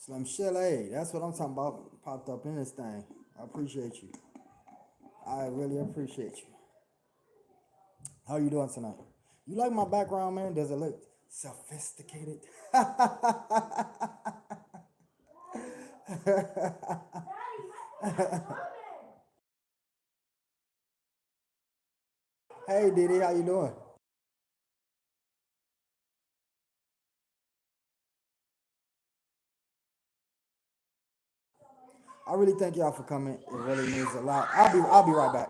Slim Chile, that's what I'm talking about. Popped up in this thing. I appreciate you. I really appreciate you. How you doing tonight? You like my background, man? Does it look sophisticated? Hey, Didi, how you doing? I really thank y'all for coming. It really means a lot. I'll be right back.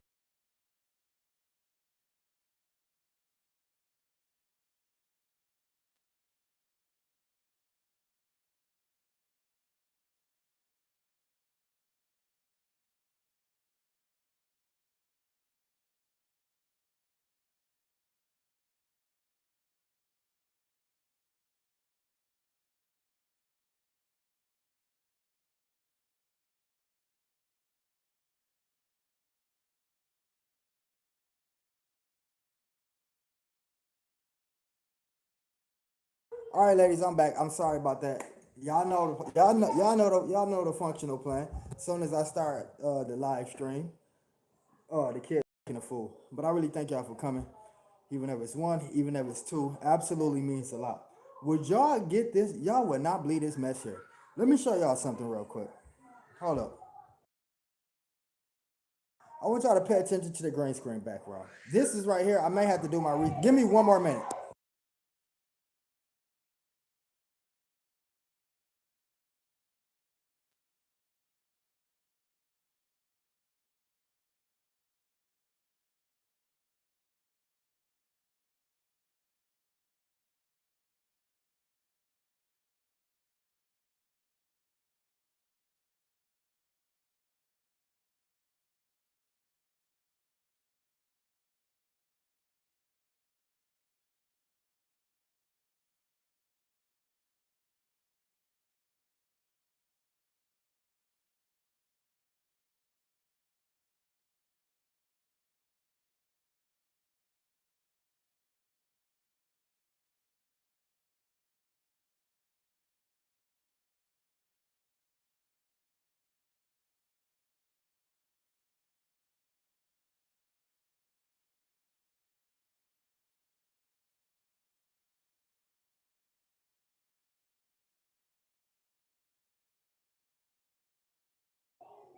All right, ladies, I'm back. I'm sorry about that. Y'all know the functional plan. As soon as I start the live stream, the kid acting a fool. But I really thank y'all for coming. Even if it's one, even if it's two, absolutely means a lot. Would y'all get this? Y'all would not believe this mess here. Let me show y'all something real quick. Hold up. I want y'all to pay attention to the green screen background. This is right here. I may have to do my give me one more minute.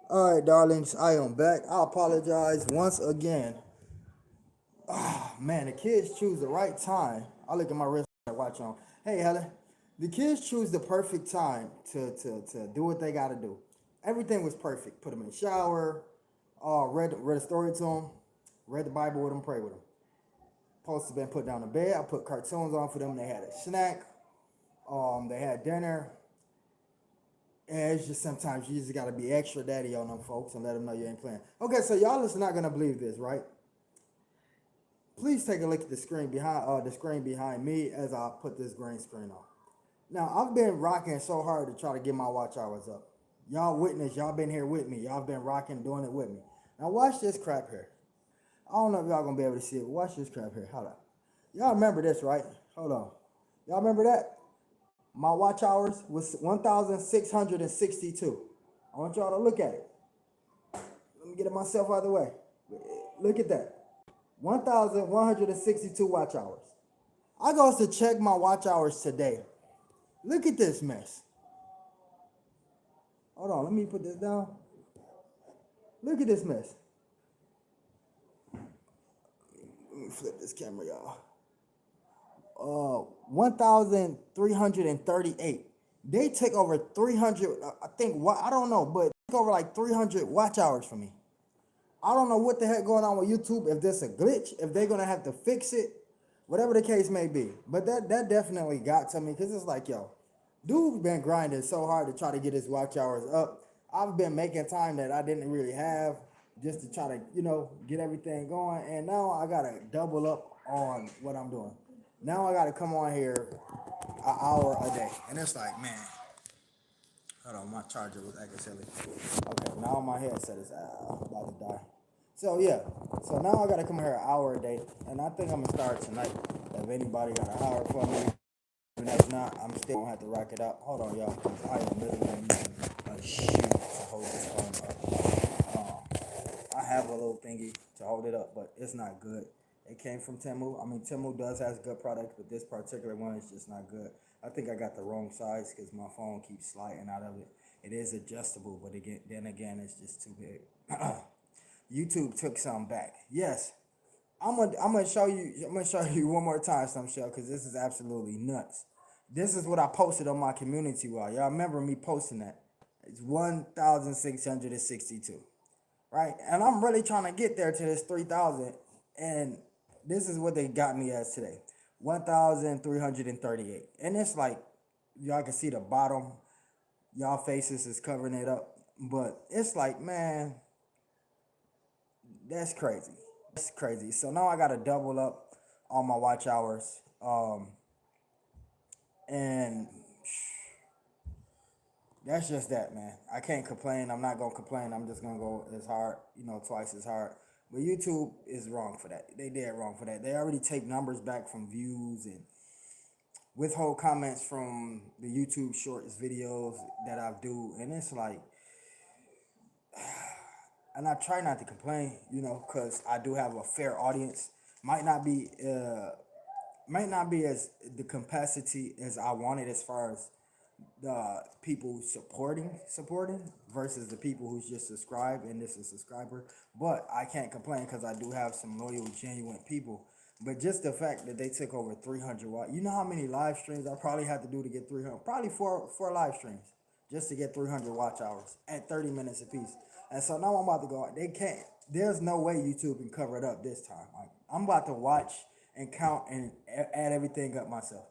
All right, darlings, I am back. I apologize once again. Man, the kids choose the right time. I look at my wrist and watch on. Hey, Helen, the kids choose the perfect time to do what they got to do. Everything was perfect. Put them in the shower, read a story to them, read the Bible with them, pray with them. Post has been put down to bed. I put cartoons on for them. They had a snack. They had dinner. And it's just sometimes you just gotta be extra daddy on them folks and let them know you ain't playing. Okay, so y'all is not gonna believe this, right? Please take a look at the screen behind me as I put this green screen on. Now I've been rocking so hard to try to get my watch hours up. Y'all witness, y'all been here with me. Y'all been rocking, doing it with me. Now watch this crap here. I don't know if y'all gonna be able to see it. But watch this crap here. Hold on. Y'all remember this, right? Hold on. Y'all remember that? My watch hours was 1,662. I want y'all to look at it. Let me get it myself out of the way. Look at that. 1,162 watch hours. I goes to check my watch hours today. Look at this mess. Hold on, let me put this down. Look at this mess. Let me flip this camera, y'all. 1,338. They take over 300. I think what I don't know, but take over like 300 watch hours for me. I don't know what the heck going on with YouTube. If this a glitch, if they're gonna have to fix it, whatever the case may be. But that definitely got to me because it's like, yo, dude been grinding so hard to try to get his watch hours up. I've been making time that I didn't really have just to try to, get everything going. And now I gotta double up on what I'm doing. Now I gotta come on here an hour a day. And it's like, man, hold on, my charger was acting silly. Okay, now my headset is about to die. So yeah, so now I gotta come here an hour a day, and I think I'm gonna start tonight. If anybody got an hour for me, If not, I'm still gonna have to rack it out. Hold on, y'all, because I am literally using a shoe to hold this phone up. I have a little thingy to hold it up, but it's not good. It came from Temu. I mean, Temu does has good products, but this particular one is just not good. I think I got the wrong size because my phone keeps sliding out of it. It is adjustable, but again, then again, it's just too big. YouTube took some back. Yes, I'm gonna show you. I'm gonna show you one more time, some show, because this is absolutely nuts. This is what I posted on my community wall. Y'all remember me posting that? It's 1,662, right? And I'm really trying to get there to this 3,000. And this is what they got me as today, 1,338. And it's like y'all can see the bottom. Y'all faces is covering it up, but it's like, man, that's crazy. That's crazy. So now I gotta double up on my watch hours. And that's just that, man. I can't complain. I'm not gonna complain. I'm just gonna go as hard, twice as hard. But YouTube is wrong for that. They did wrong for that. They already take numbers back from views and withhold comments from the YouTube shorts videos that I do, and it's like, and I try not to complain, because I do have a fair audience. Might not be, might not be as the capacity as I wanted as far as the people supporting versus the people who's just subscribed and this is a subscriber. But I can't complain because I do have some loyal, genuine people. But just the fact that they took over 300 watts, you know how many live streams I probably had to do to get 300? Probably four live streams just to get 300 watch hours at 30 minutes apiece. And so now I'm about to go. They can't. There's no way YouTube can cover it up this time. Like, I'm about to watch and count and add everything up myself.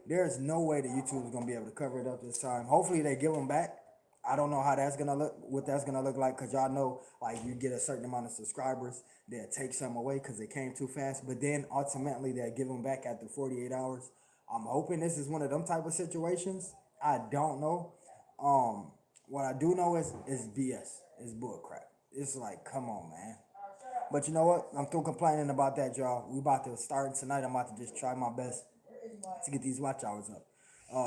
There's no way that YouTube is gonna be able to cover it up this time. Hopefully they give them back. I don't know how that's gonna look, what that's gonna look like, cause y'all know, like, you get a certain amount of subscribers, they'll take some away because they came too fast, but then ultimately they'll give them back after 48 hours. I'm hoping this is one of them type of situations. I don't know. What I do know is BS. It's bullcrap. It's like, come on, man. But you know what? I'm through complaining about that, y'all. We about to start tonight. I'm about to just try my best to get these watch hours up.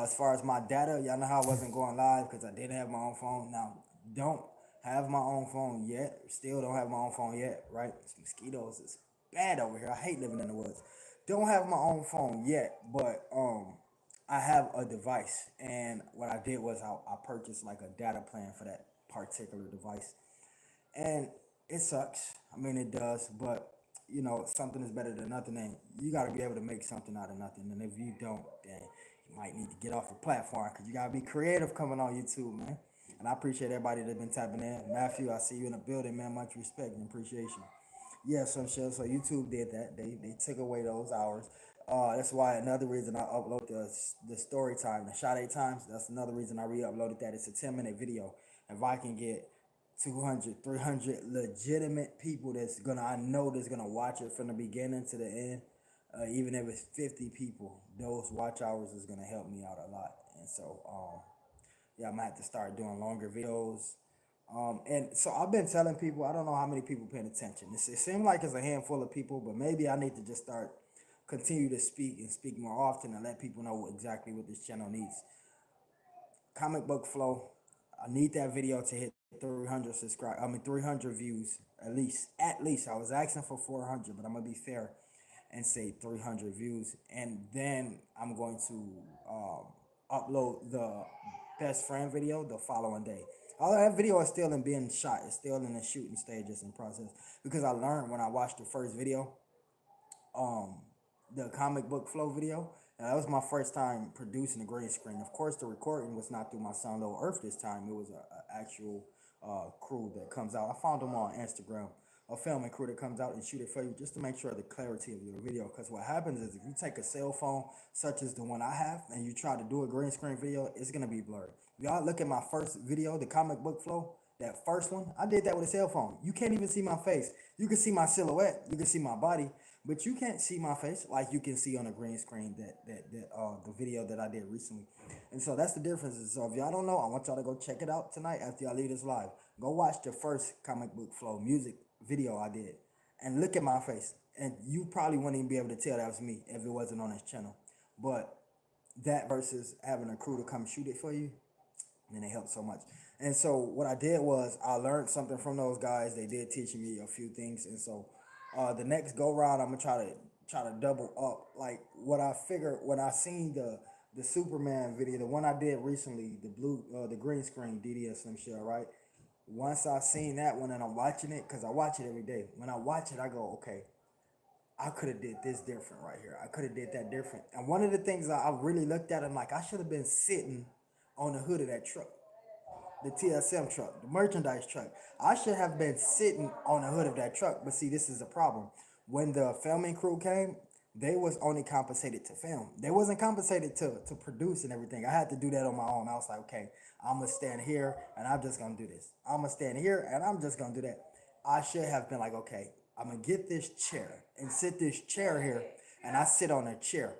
As far as my data, y'all know how I wasn't going live because I didn't have my own phone. Now, don't have my own phone yet. Still don't have my own phone yet, right? It's mosquitoes is bad over here. I hate living in the woods. Don't have my own phone yet, but I have a device, and what I did was I purchased like a data plan for that particular device, and it sucks. I mean, it does, but something is better than nothing, and you got to be able to make something out of nothing. And if you don't, then you might need to get off the platform because you got to be creative coming on YouTube, man. And I appreciate everybody that's been tapping in. Matthew, I see you in the building, man. Much respect and appreciation. Yeah, some shit. So YouTube did that. They took away those hours. That's why another reason I upload the story time, the shot 8 times. That's another reason I re-uploaded that. It's a 10-minute video. If I can get 200, 300 legitimate people I know that's gonna watch it from the beginning to the end, even if it's 50 people, those watch hours is gonna help me out a lot. And so, yeah, I'm gonna have to start doing longer videos. And so I've been telling people, I don't know how many people paying attention. It seems like it's a handful of people, but maybe I need to just continue to speak and speak more often and let people know exactly what this channel needs. Comic book flow. I need that video to hit 300 subscribe. I mean 300 views at least. At least I was asking for 400, but I'm gonna be fair and say 300 views, and then I'm going to upload the best friend video the following day. All that video is still in being shot. It's still in the shooting stages and process because I learned when I watched the first video, um the comic book flow video. And that was my first time producing a green screen. Of course, the recording was not through my son Little Earth this time. It was a actual crew that comes out. I found them on Instagram. A filming crew that comes out and shoot it for you just to make sure the clarity of your video. Because what happens is if you take a cell phone such as the one I have and you try to do a green screen video, it's gonna be blurry. Y'all look at my first video, the comic book flow. That first one, I did that with a cell phone. You can't even see my face. You can see my silhouette. You can see my body, but you can't see my face like you can see on a green screen the video that I did recently. And so that's the difference. So if y'all don't know, I want y'all to go check it out tonight after y'all leave this live. Go watch the first comic book flow music video I did and look at my face. And you probably wouldn't even be able to tell that was me if it wasn't on this channel. But that versus having a crew to come shoot it for you, and it helped so much. And so what I did was I learned something from those guys. They did teach me a few things, and so the next go round I'm gonna try to double up. Like what I figured when I seen the Superman video, the one I did recently, the green screen DDSM show, right? Once I seen that one and I'm watching it, cause I watch it every day. When I watch it, I go, okay, I could have did this different right here. I could have did that different. And one of the things I really looked at, I'm like, I should have been sitting on the hood of that truck, the TSM truck, the merchandise truck. I should have been sitting on the hood of that truck. But see, this is a problem. When the filming crew came, they was only compensated to film. They wasn't compensated to produce and everything. I had to do that on my own. I was like, okay, I'm gonna stand here and I'm just gonna do this. I'm gonna stand here and I'm just gonna do that. I should have been like, okay, I'm gonna get this chair and sit this chair here, and I sit on a chair.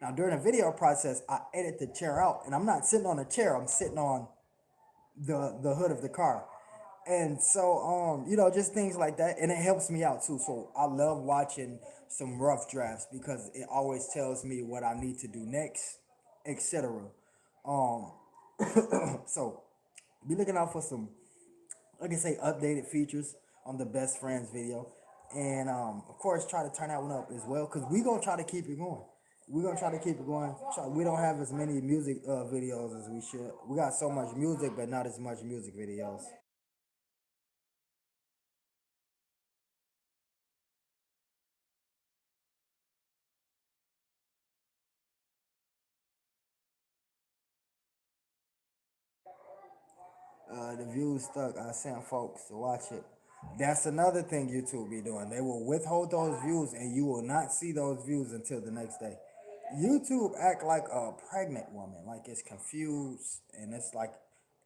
Now during the video process, I edit the chair out, and I'm not sitting on a chair. I'm sitting on the hood of the car. And so just things like that, and it helps me out too. So I love watching some rough drafts because it always tells me what I need to do next, etc. Um so be looking out for some, like I say, updated features on the best friends video, and of course try to turn that one up as well because we gonna try to keep it going. We're gonna try to keep it going. We don't have as many music videos as we should. We got so much music, but not as much music videos. The views stuck. I sent folks to watch it. That's another thing YouTube be doing. They will withhold those views, and you will not see those views until the next day. YouTube act like a pregnant woman, like it's confused, and it's like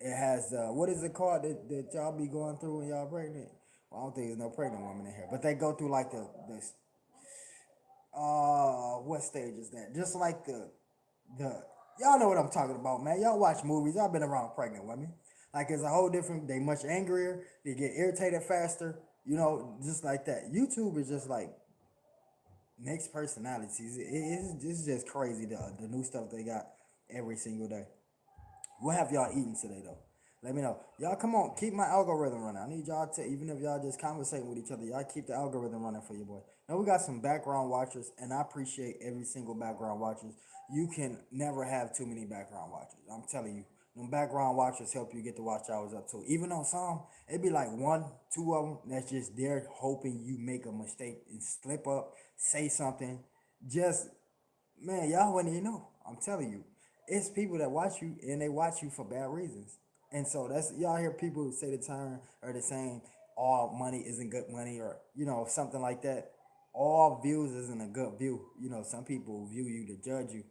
it has what is it called that y'all be going through when y'all pregnant? Well, I don't think there's no pregnant woman in here, but they go through like the what stage is that? Just like the y'all know what I'm talking about, man. Y'all watch movies. Y'all been around pregnant women. Like it's a whole different. They much angrier. They get irritated faster. Just like that. YouTube is just like mixed personalities. It's just crazy the new stuff they got every single day. What have y'all eaten today though? Let me know. Y'all come on, keep my algorithm running. I need y'all to, even if y'all just conversating with each other, y'all keep the algorithm running for your boy. Now we got some background watchers, and I appreciate every single background watchers. You can never have too many background watchers. I'm telling you. Them background watchers help you get the watch hours up too. Even on some, it'd be like one, two of them that's just there hoping you make a mistake and slip up, say something. Just Man, y'all wouldn't even know. I'm telling you, it's people that watch you and they watch you for bad reasons. And so that's y'all hear people say the term or the saying, "All money isn't good money," or something like that. All views isn't a good view. Some people view you to judge you.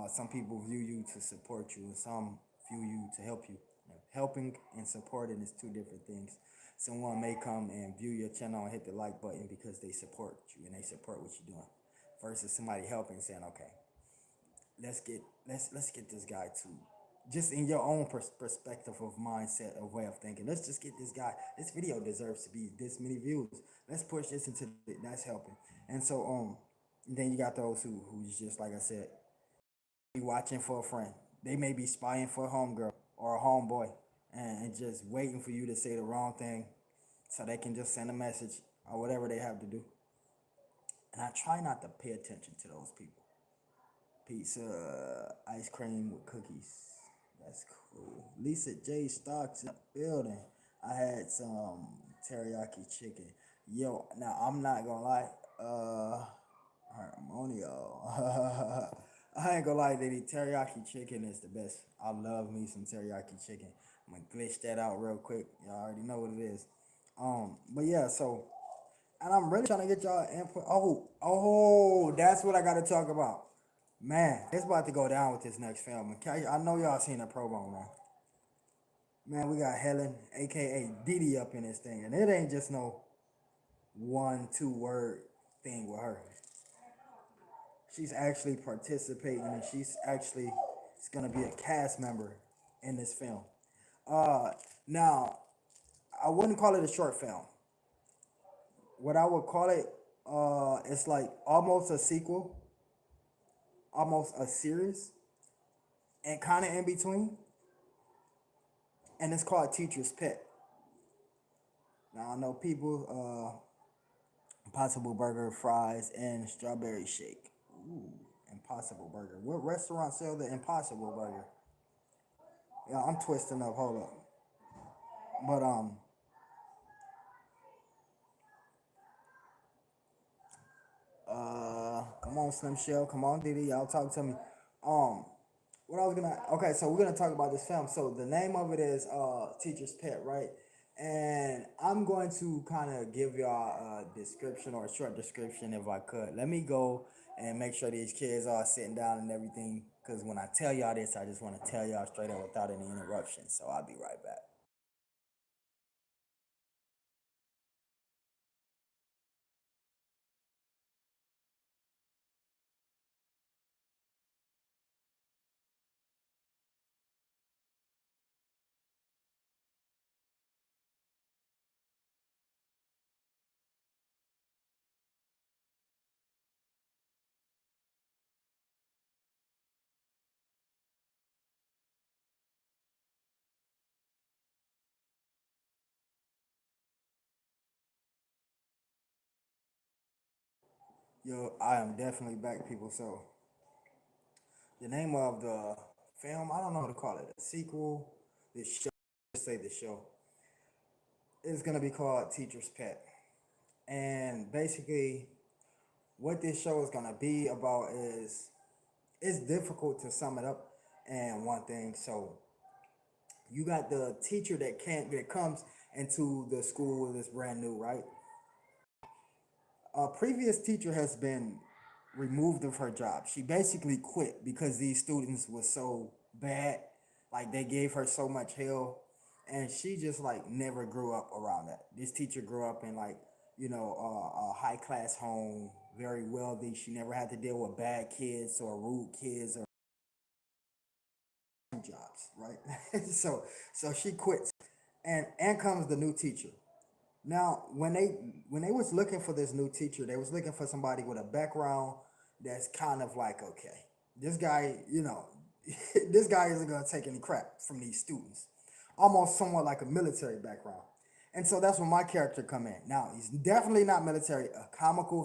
Some people view you to support you, and some view you to help you. Helping and supporting is two different things. Someone may come and view your channel and hit the like button because they support you and they support what you're doing versus somebody helping saying, okay, let's get this guy to just in your own perspective of mindset of way of thinking. Let's just get this guy. This video deserves to be this many views. Let's push this into that's helping. And so then you got those who's just like I said, be watching for a friend. They may be spying for a homegirl or a homeboy and just waiting for you to say the wrong thing so they can just send a message or whatever they have to do. And I try not to pay attention to those people. Pizza, ice cream with cookies. That's cool. Lisa J. Stocks in the building. I had some teriyaki chicken. Yo, now I'm not gonna lie. Harmonio. I ain't gonna lie, Diddy. Teriyaki chicken is the best. I love me some teriyaki chicken. I'm gonna glitch that out real quick. Y'all already know what it is. But yeah, so and I'm really trying to get y'all input. That's what I got to talk about. Man, it's about to go down with this next film. I know y'all seen the promo, man. Man, we got Helen, aka Didi, up in this thing, and it ain't just no 1, 2 word thing with her. She's actually participating, and she's actually gonna be a cast member in this film. Uh, Now I wouldn't call it a short film. What I would call it, it's like almost a sequel, almost a series. and kind of in between, and it's called Teacher's Pet. Now I know people, Impossible Burger, fries, and strawberry shake. Ooh, Impossible Burger. What restaurant sell the Impossible Burger? Yeah, I'm twisting up. Hold up. But come on, Slim Shell. Come on, Diddy. Y'all talk to me. Um, what I was gonna. Okay, so we're gonna talk about this film. So the name of it is Teacher's Pet, right? And I'm going to kind of give y'all a description or a short description if I could. Let me go and make sure these kids are sitting down and everything. Because when I tell y'all this, I just want to tell y'all straight up without any interruptions. So I'll be right back. Yo, I am definitely back, people. So the name of the film, I don't know what to call it, a sequel, this show, just say the show, is gonna be called Teacher's Pet. And basically, what this show is gonna be about is it's difficult to sum it up in one thing. So you got the teacher that comes into the school that's brand new, right? A previous teacher has been removed of her job. She basically quit because these students were so bad, like they gave her so much hell, and she just like never grew up around that. This teacher grew up in like a high class home, very wealthy. She never had to deal with bad kids or rude kids or jobs, right? So she quits, and comes the new teacher. Now, when they was looking for this new teacher, they was looking for somebody with a background that's kind of like, okay, this guy, this guy isn't gonna take any crap from these students. Almost somewhat like a military background. And so that's where my character come in. Now, he's definitely not military,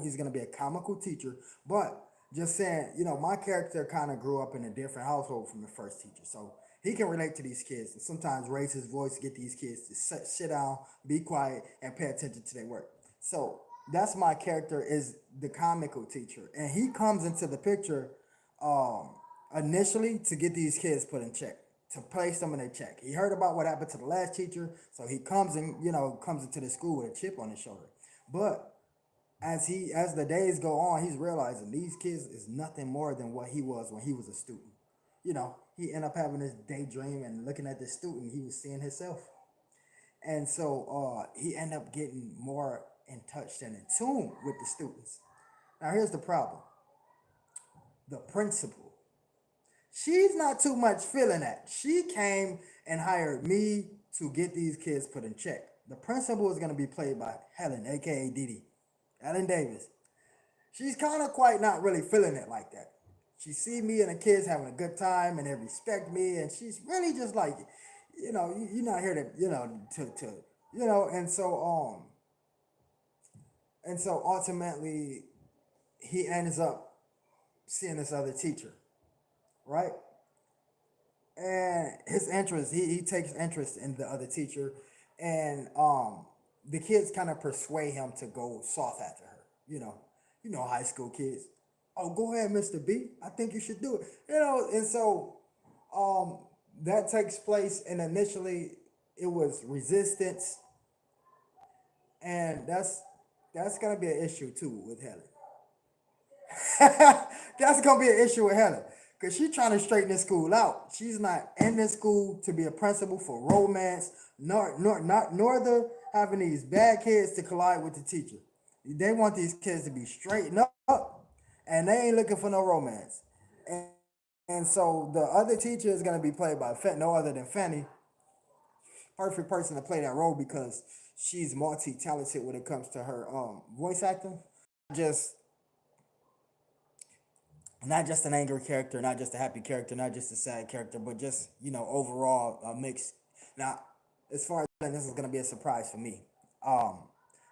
he's gonna be a comical teacher, but just saying, my character kind of grew up in a different household from the first teacher. So he can relate to these kids and sometimes raise his voice to get these kids to sit down, be quiet, and pay attention to their work. So that's my character is the comical teacher. And he comes into the picture um, initially to get these kids put in check, to place them in a check. He heard about what happened to the last teacher, so he comes into the school with a chip on his shoulder. But as the days go on, he's realizing these kids is nothing more than what he was when he was a student. He ended up having this daydream and looking at this student, he was seeing himself. And so he ended up getting more in touch and in tune with the students. Now here's the problem. The principal. She's not too much feeling that. She came and hired me to get these kids put in check. The principal is going to be played by Helen, aka Didi, Helen Davis. She's kind of quite not really feeling it like that. She see me and the kids having a good time and they respect me, and she's really just like, you're not here to, and so ultimately he ends up seeing this other teacher, right? And his interest, he takes interest in the other teacher, and the kids kind of persuade him to go soft after her. High school kids. Oh, go ahead, Mr. B. I think you should do it. And so um, that takes place, and initially it was resistance, and that's gonna be an issue too with Helen. That's gonna be an issue with Helen because she's trying to straighten this school out. She's not in this school to be a principal for romance, nor the having these bad kids to collide with the teacher. They want these kids to be straightened up, and they ain't looking for no romance. And, and so the other teacher is gonna be played by no other than Fanny, perfect person to play that role because she's multi-talented when it comes to her voice acting. Just not just an angry character, not just a happy character, not just a sad character, but just overall a mix. Now, as far as this is gonna be a surprise for me. Um,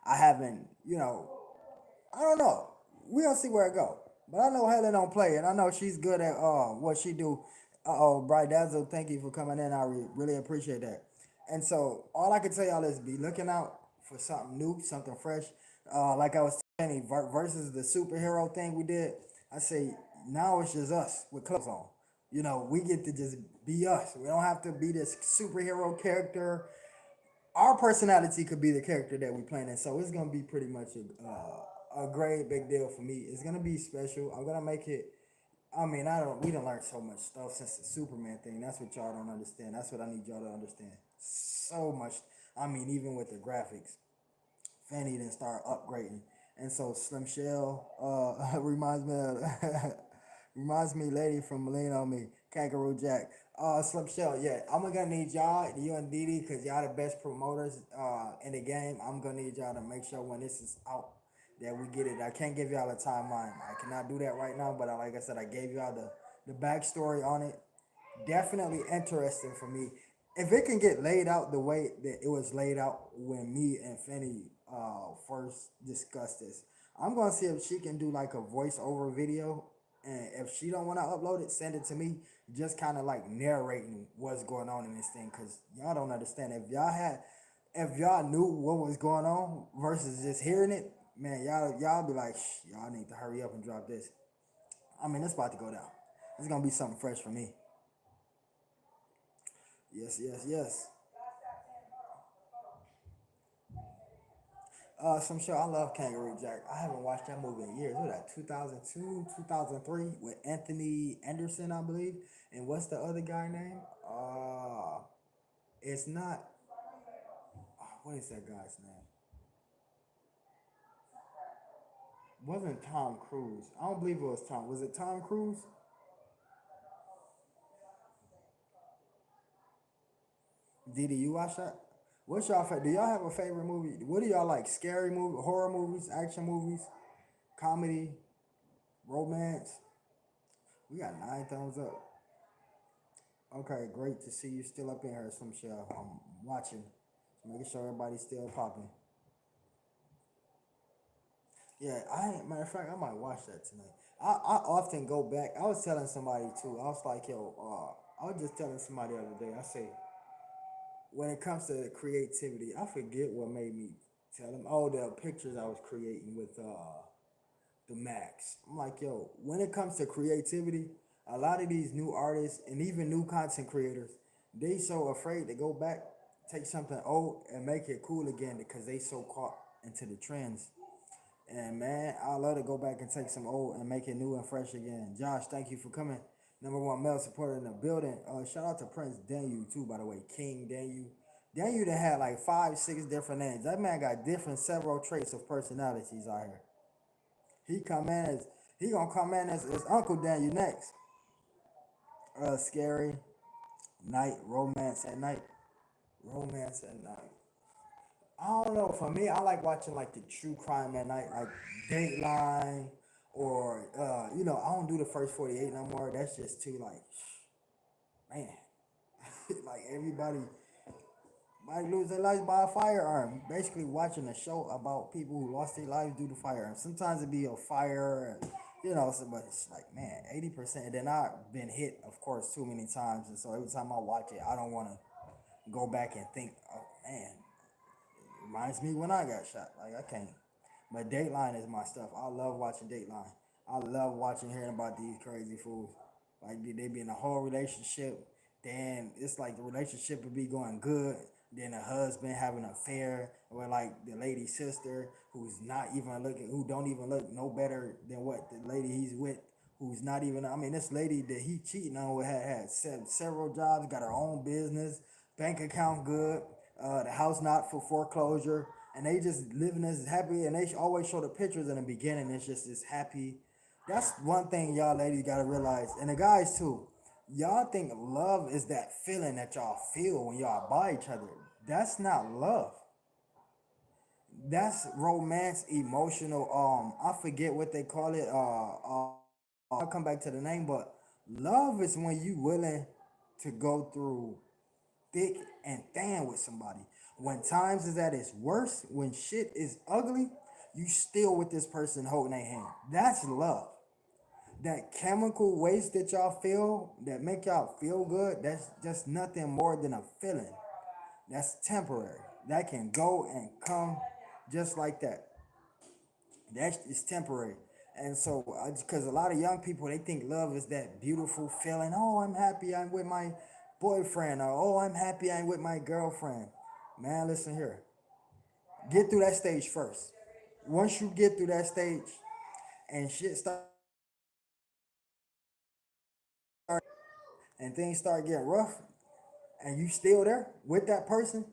I haven't, I don't know. We'll see where it go. But I know Helen don't play, and I know she's good at what she do. Oh, Bright Dazzle, thank you for coming in. I really appreciate that. And so all I can tell y'all is be looking out for something new, something fresh. Like I was saying, versus the superhero thing we did. I say now it's just us with clothes on. We get to just be us. We don't have to be this superhero character. Our personality could be the character that we playing in. So it's gonna be pretty much a great big deal for me. It's gonna be special. I'm gonna make it. I mean, I don't. We done learned so much stuff since the Superman thing. That's what y'all don't understand. That's what I need y'all to understand. So much. I mean, even with the graphics, Fanny didn't start upgrading, and so Slim Shell reminds me of reminds me, lady from Lean on Me, Kangaroo Jack. Slim Shell, yeah. I'm gonna need y'all, you and Didi, cause y'all the best promoters in the game. I'm gonna need y'all to make sure when this is out that we get it. I can't give y'all a timeline. I cannot do that right now, but like I said, I gave y'all the backstory on it. Definitely interesting for me. If it can get laid out the way that it was laid out when me and Fanny first discussed this, I'm gonna see if she can do like a voiceover video, and if she don't want to upload it, send it to me. Just kind of like narrating what's going on in this thing, cause y'all don't understand. If y'all knew what was going on versus just hearing it, man, y'all be like, y'all need to hurry up and drop this. I mean, it's about to go down. It's gonna be something fresh for me. Yes, yes, yes. Some show I love Kangaroo Jack. I haven't watched that movie in years. What that 2002, 2003 with Anthony Anderson, I believe. And what's the other guy name? It's not. What is that guy's name? Wasn't Tom Cruise? I don't believe it was Tom. Was it Tom Cruise? Did you watch that? What's y'all favorite? Do y'all have a favorite movie? What do y'all like? Scary movie, horror movies, action movies, comedy, romance? We got 9 thumbs up. Okay, great to see you still up in here, some shell. I'm watching, making sure everybody's still popping. Yeah, matter of fact, I might watch that tonight. I often go back. I was telling somebody too. I was like, yo, I was just telling somebody the other day. I say, when it comes to creativity, I forget what made me tell them. Oh, the pictures I was creating with the Max. I'm like, yo, when it comes to creativity, a lot of these new artists and even new content creators, they so afraid to go back, take something old and make it cool again because they so caught into the trends. And man, I love to go back and take some old and make it new and fresh again. Josh, thank you for coming. Number one male supporter in the building. Shout out to Prince Daniel too, by the way. King Daniel. Daniel that had like 5, 6 different names. That man got different several traits of personalities out here. He come in as he gonna come in as Uncle Daniel next. Scary night, romance at night, romance at night. I don't know. For me, I like watching like the true crime at night, like Dateline, or I don't do the first 48 no more. That's just too like, man, like everybody might lose their lives by a firearm. Basically, watching a show about people who lost their lives due to firearm. Sometimes it be a fire, but it's like, man, 80%. And then I've been hit, of course, too many times, and so every time I watch it, I don't want to go back and think, oh man, reminds me when I got shot. Like I can't. But Dateline is my stuff. I love watching Dateline. I love watching hearing about these crazy fools. Like they be in a whole relationship. Then it's like the relationship would be going good. Then the husband having an affair with like the lady's sister, who's not even looking, who don't even look no better than what the lady he's with, who's not even. I mean, this lady that he cheating on with had several jobs, got her own business, bank account good, the house not for foreclosure, and they just living as happy. And they always show the pictures in the beginning. It's just this happy. That's one thing y'all ladies gotta realize, and the guys too. Y'all think love is that feeling that y'all feel when y'all by each other. That's not love. That's romance, emotional. I forget what they call it. I'll come back to the name, but love is when you willing to go through thick and thin with somebody. When times is at its worst, when shit is ugly, you still with this person holding their hand. That's love. That chemical waste that y'all feel that make y'all feel good, that's just nothing more than a feeling. That's temporary. That can go and come just like that. That is temporary. And so, because a lot of young people, they think love is that beautiful feeling. Oh, I'm happy I'm with my boyfriend. Or, oh, I'm happy I'm with my girlfriend. Man, listen here. Get through that stage first. Once you get through that stage and shit start and things start getting rough and you still there with that person,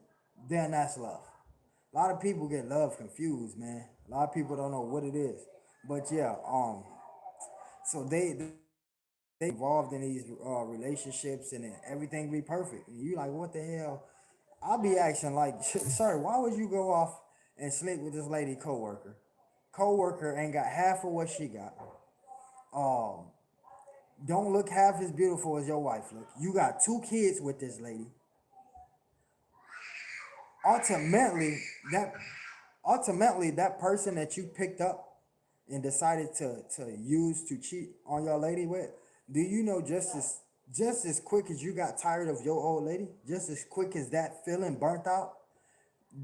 then that's love. A lot of people get love confused, man. A lot of people don't know what it is. But yeah, so they involved in these relationships and then everything be perfect. And you like, what the hell? I'll be asking like, sir, why would you go off and sleep with this lady coworker? Coworker ain't got half of what she got. Um, don't look half as beautiful as your wife look. You got two kids with this lady. Ultimately, that ultimately that person that you picked up and decided to use to cheat on your lady with, do you know just as quick as you got tired of your old lady, just as quick as that feeling burnt out,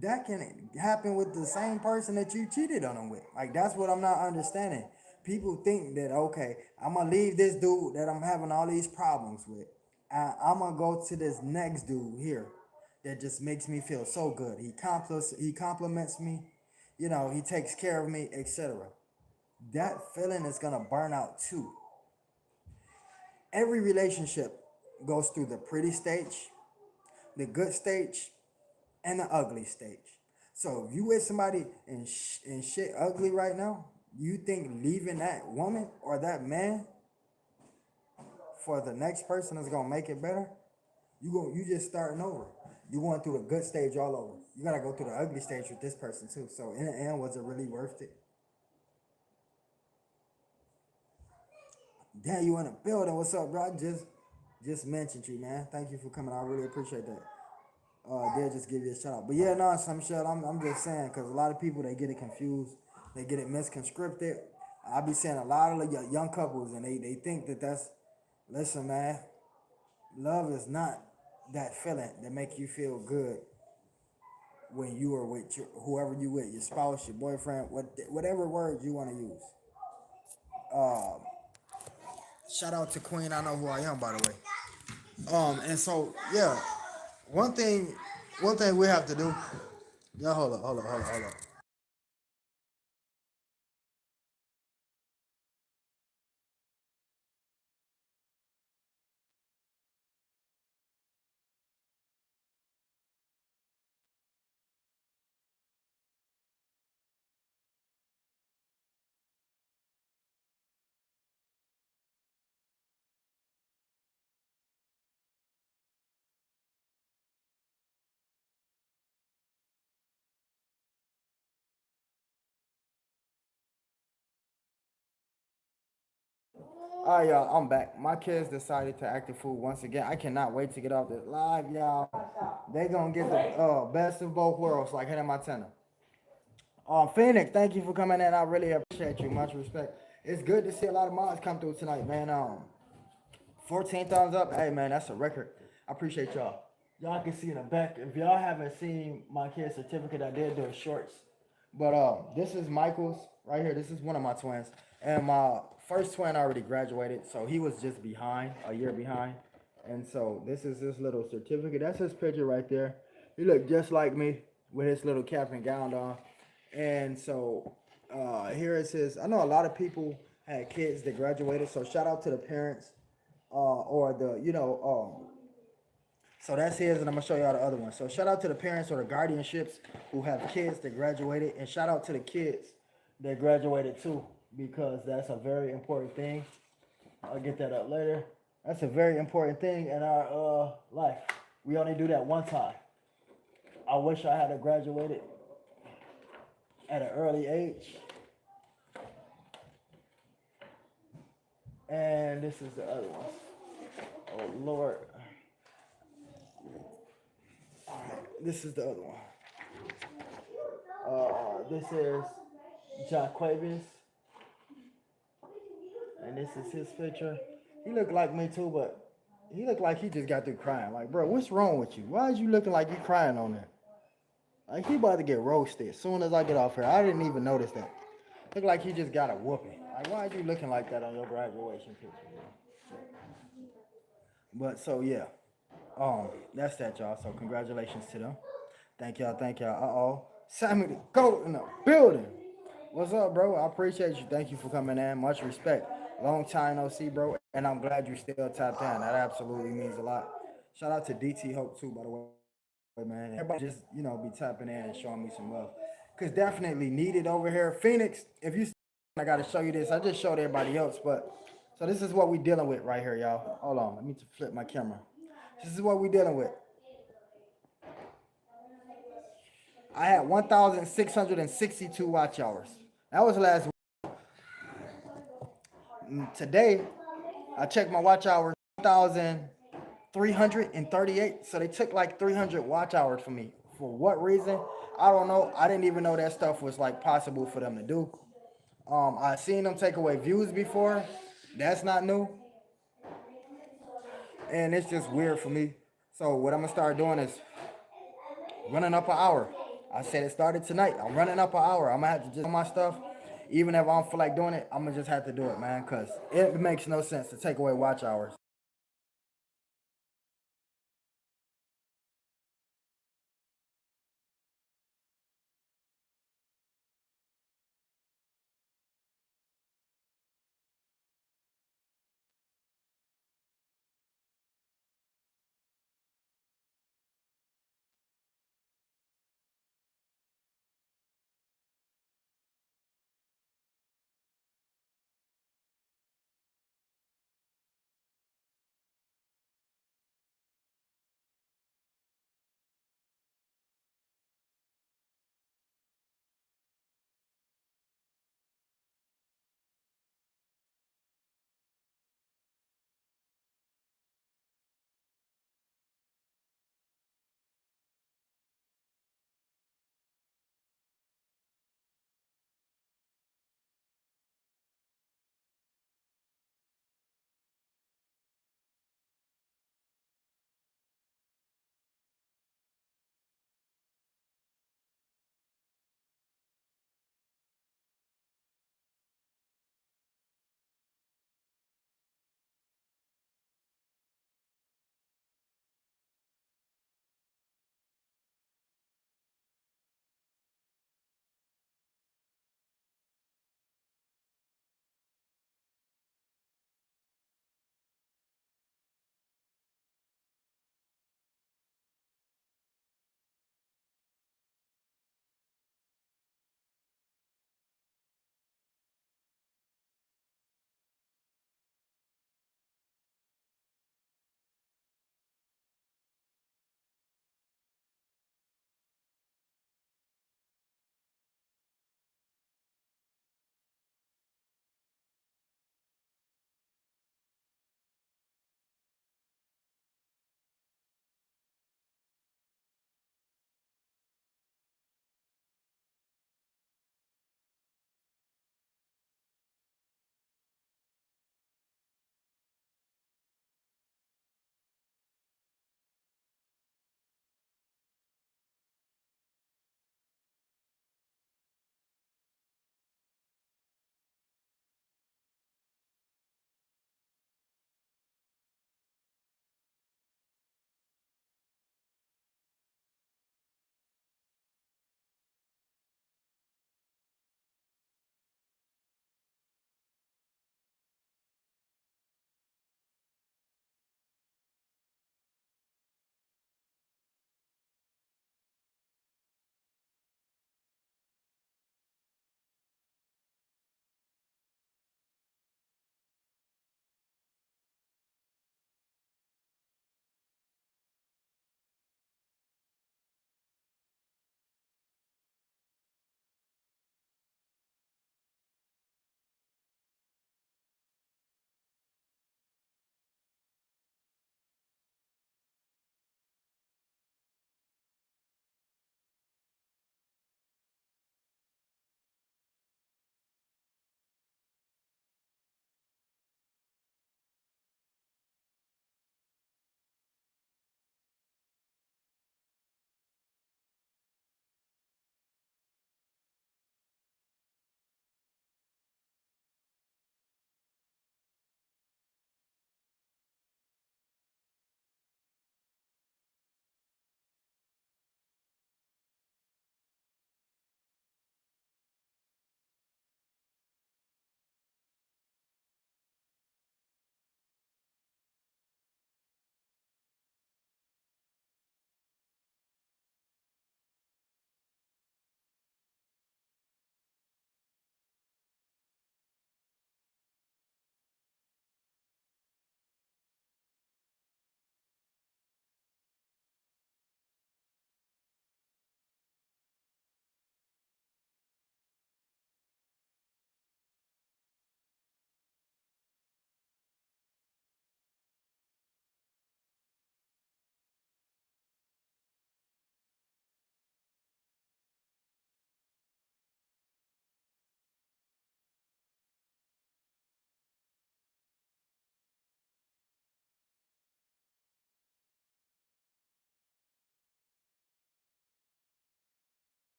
that can happen with the same person that you cheated on them with. Like that's what I'm not understanding. People think that okay, I'm gonna leave this dude that I'm having all these problems with. I'm gonna go to this next dude here that just makes me feel so good. He compliments me, he takes care of me, etc. That feeling is gonna burn out too. Every relationship goes through the pretty stage, the good stage, and the ugly stage. So if you with somebody and shit ugly right now, you think leaving that woman or that man for the next person is gonna make it better? You just starting over. You going through the good stage all over. You gotta go through the ugly stage with this person too. So in the end, was it really worth it? Damn, you in the building? What's up, bro? I just mentioned you, man. Thank you for coming. I really appreciate that. They'll just give you a shout out. But yeah, no, some shit. I'm just saying because a lot of people they get it confused, they get it misconstructed. I be saying a lot of young couples and they think that that's listen, man. Love is not that feeling that make you feel good when you are with whoever you with, your spouse, your boyfriend, whatever word you want to use. Shout out to Queen. I know who I am, by the way. And so yeah, one thing, one thing we have to do. Yeah, hold up. All right, y'all, I'm back. My kids decided to act a fool once again. I cannot wait to get off this live, y'all. They gonna get the best of both worlds, like Hannah Montana. Phoenix, thank you for coming in. I really appreciate you. Much respect. It's good to see a lot of mods come through tonight, man. 14 thumbs up. Hey, man, that's a record. I appreciate y'all. Y'all can see in the back. If y'all haven't seen my kid's certificate, I did do a shorts. But this is Michael's right here. This is one of my twins. And my first twin already graduated, so he was just behind, a year behind. And so this is his little certificate. That's his picture right there. He looked just like me with his little cap and gown on. And so here is his. I know a lot of people had kids that graduated, so shout out to the parents or the so that's his, and I'm gonna show y'all the other one. So shout out to the parents or the guardianships who have kids that graduated, and shout out to the kids that graduated too, because that's a very important thing. I'll get that up later. That's a very important thing in our life. We only do that one time. I wish I had graduated at an early age And this is the other one. Oh Lord. This is the other one. This is Jaquavius, and this is his picture. He looked like me too, but he looked like he just got through crying. Like, bro, what's wrong with you? Why is you looking like you crying on there? Like, he about to get roasted as soon as I get off here. I didn't even notice that. Look like he just got a whooping. Like, why are you looking like that on your graduation picture, bro? But so yeah, that's that, y'all. So congratulations to them. Thank y'all. Sammy the GOAT in the building. What's up, bro? I appreciate you. Thank you for coming in. Much respect. Long time no see, bro. And I'm glad you still tapped in. That absolutely means a lot. Shout out to DT Hope too, by the way, man. Everybody just, be tapping in and showing me some love. Cause definitely needed over here. Phoenix, if you I gotta show you this. I just showed everybody else, but so this is what we dealing with right here, y'all. Hold on. Let me flip my camera. This is what we dealing with. I had 1,662 watch hours. That was last week. Today, I checked my watch hours, 1,338. So they took like 300 watch hours from me. For what reason? I don't know. I didn't even know that stuff was like possible for them to do. I seen them take away views before. That's not new. And it's just weird for me. So what I'm gonna start doing is running up an hour. I said it started tonight. I'm running up an hour. I'm gonna have to just do my stuff. Even if I don't feel like doing it, I'm gonna just have to do it, man, because it makes no sense to take away watch hours.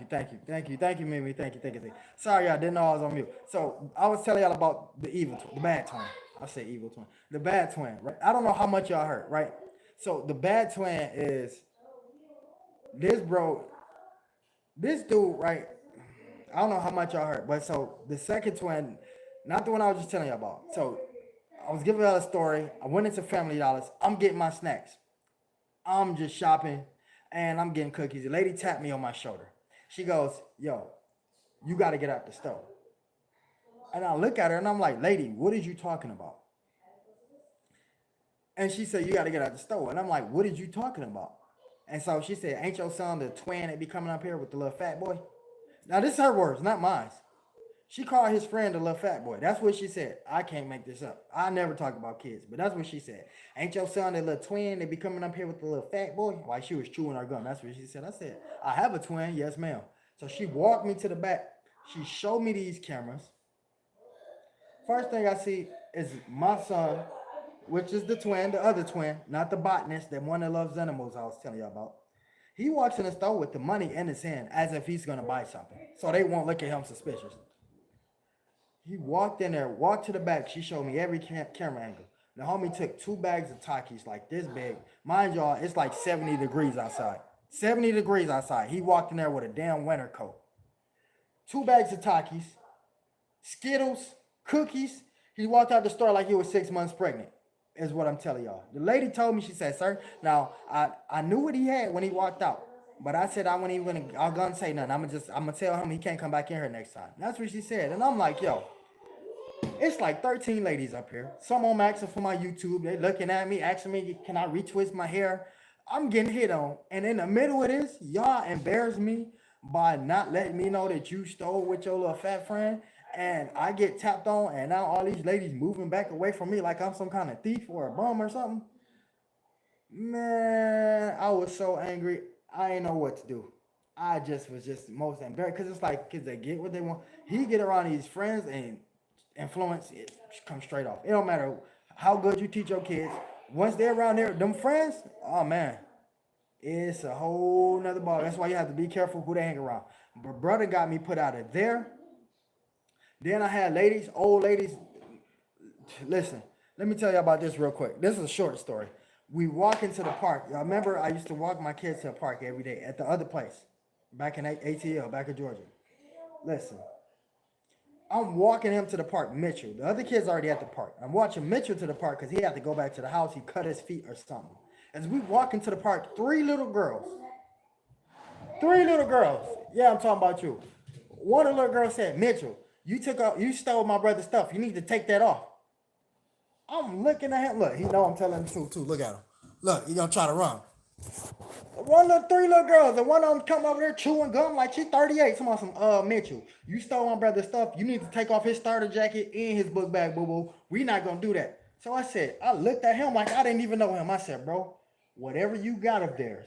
thank you, Mimi, thank you. Sorry, I didn't know I was on mute. So I was telling y'all about the bad twin. I say evil twin, the bad twin, right? I don't know how much y'all heard, right? So the bad twin is this bro, this dude, right? I don't know how much y'all heard, but so the second twin, not the one I was just telling you about. So I was giving y'all a story. I went into Family Dollars. I'm getting my snacks. I'm just shopping, and I'm getting cookies. The lady tapped me on my shoulder. She goes, "Yo, you got to get out the store." And I look at her and I'm like, "Lady, what are you talking about?" And she said, "You got to get out the store." And I'm like, "What are you talking about?" And so she said, "Ain't your son the twin that be coming up here with the little fat boy?" Now this is her words, not mine. She called his friend a little fat boy. That's what she said. I can't make this up. I never talk about kids, but that's what she said. "Ain't your son that little twin that be coming up here with the little fat boy?" While she was chewing her gum. That's what she said. I said, "I have a twin. Yes, ma'am." So she walked me to the back. She showed me these cameras. First thing I see is my son, which is the twin, the other twin, not the botanist, that one that loves animals I was telling you about. He walks in the store with the money in his hand as if he's gonna buy something. So they won't look at him suspicious. He walked in there, walked to the back. She showed me every camera angle. The homie took 2 bags of Takis like this big. Mind y'all, it's like 70 degrees outside. 70 degrees outside. He walked in there with a damn winter coat. 2 bags of Takis, Skittles, cookies. He walked out the store like he was 6 months pregnant, is what I'm telling y'all. The lady told me, she said, "Sir, now I knew what he had when he walked out. But I said I wasn't even gonna say nothing. I'm gonna tell him he can't come back in here next time." That's what she said. And I'm like, yo, it's like 13 ladies up here. Some of them asking for my YouTube. They looking at me, asking me, can I retwist my hair? I'm getting hit on. And in the middle of this, y'all embarrass me by not letting me know that you stole with your little fat friend. And I get tapped on, and now all these ladies moving back away from me like I'm some kind of thief or a bum or something. Man, I was so angry. I ain't know what to do. I just was just most embarrassed because it's like kids they get what they want. He get around these friends and influence it comes straight off. It don't matter how good you teach your kids. Once they're around there, them friends, oh man, it's a whole nother ball. That's why you have to be careful who they hang around. But brother got me put out of there. Then I had ladies, old ladies. Listen, let me tell you about this real quick. This is a short story. We walk into the park. I remember I used to walk my kids to the park every day at the other place, back in ATL, back in Georgia. Listen, I'm walking him to the park, Mitchell. The other kid's already at the park. I'm watching Mitchell to the park because he had to go back to the house. He cut his feet or something. As we walk into the park, 3 little girls. 3 little girls. Yeah, I'm talking about you. One of the little girls said, "Mitchell, you stole my brother's stuff. You need to take that off." I'm looking at him. Look, he know I'm telling the truth too. Look at him. Look, he gonna try to run. 3 little girls, and one of them come over there chewing gum like she's 38. Some on some Mitchell, you stole my brother's stuff. You need to take off his starter jacket and his book bag, boo boo. We not gonna do that. So I said, I looked at him like I didn't even know him. I said, "Bro, whatever you got of theirs."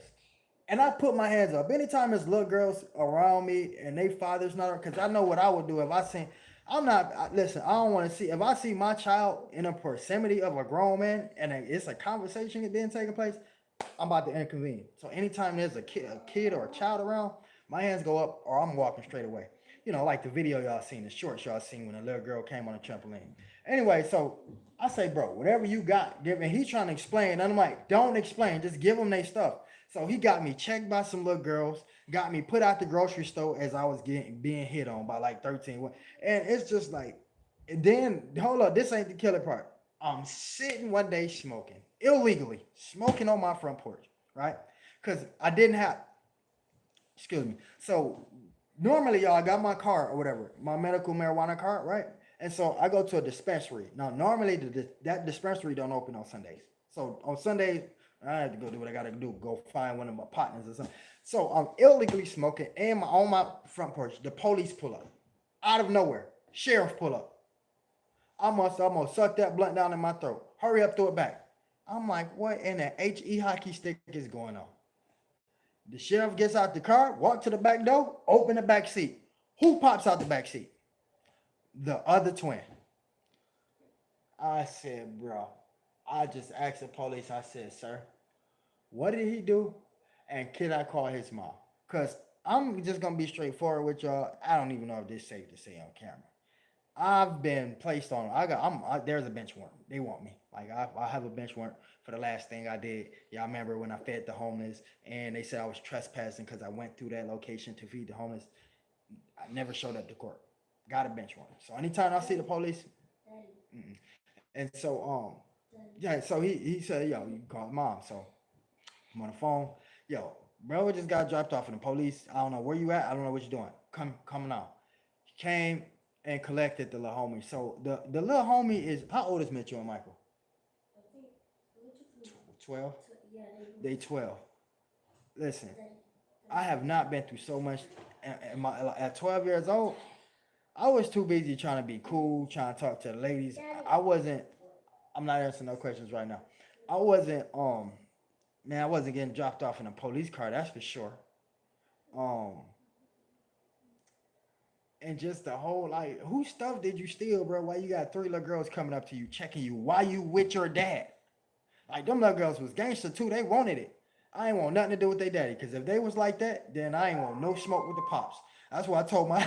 And I put my hands up. Anytime there's little girls around me and they father's not, because I know what I would do if I seen. I'm not. Listen, I don't want to see. If I see my child in a proximity of a grown man and it's a conversation being taking place, I'm about to inconvene. So anytime there's a kid or a child around, my hands go up or I'm walking straight away. You know, like the video y'all seen, the shorts y'all seen when a little girl came on a trampoline. Anyway, so I say, "Bro, whatever you got, give." And he's trying to explain. And I'm like, "Don't explain. Just give them their stuff." So he got me checked by some little girls, got me put out the grocery store as I was getting being hit on by like 13. And it's just like, and then hold up, this ain't the killer part. I'm sitting one day smoking illegally, smoking on my front porch, right? Because I didn't have, excuse me. So normally, y'all, I got my card or whatever, my medical marijuana card, right? And so I go to a dispensary. Now, normally that dispensary don't open on Sundays. So on Sundays, I had to go do what I gotta do, go find one of my partners or something. So I'm illegally smoking and on my front porch. The police pull up out of nowhere. Sheriff pull up. I must almost suck that blunt down in my throat. Hurry up, throw it back. I'm like, what in the HE hockey stick is going on? The sheriff gets out the car, walk to the back door, open the back seat. Who pops out the back seat? The other twin. I said, "Bro," I just asked the police, I said, "Sir, what did he do? And can I call his mom?" Because I'm just gonna be straightforward with y'all. I don't even know if this is safe to say on camera. I've been placed on. There's a bench warrant. They want me. Like I have a bench warrant for the last thing I did. Y'all remember when I fed the homeless and they said I was trespassing because I went through that location to feed the homeless. I never showed up to court. Got a bench warrant. So anytime I see the police, mm-mm. And yeah. So he said, yo, you can call mom. So I'm on the phone. Yo, bro just got dropped off in the police. I don't know where you at. I don't know what you're doing. Coming out. He came and collected the little homie. So the little homie is how old is Mitchell and Michael? 12. They 12. Listen, I have not been through so much. At 12 years old, I was too busy trying to be cool, trying to talk to the ladies. I wasn't. I'm not answering no questions right now. I wasn't. Man, I wasn't getting dropped off in a police car. That's for sure. Um, and just the whole like, whose stuff did you steal, bro? Why you got three little girls coming up to you, checking you? Why you with your dad? Like them little girls was gangster too. They wanted it. I ain't want nothing to do with their daddy. Cause if they was like that, then I ain't want no smoke with the pops. That's why I told my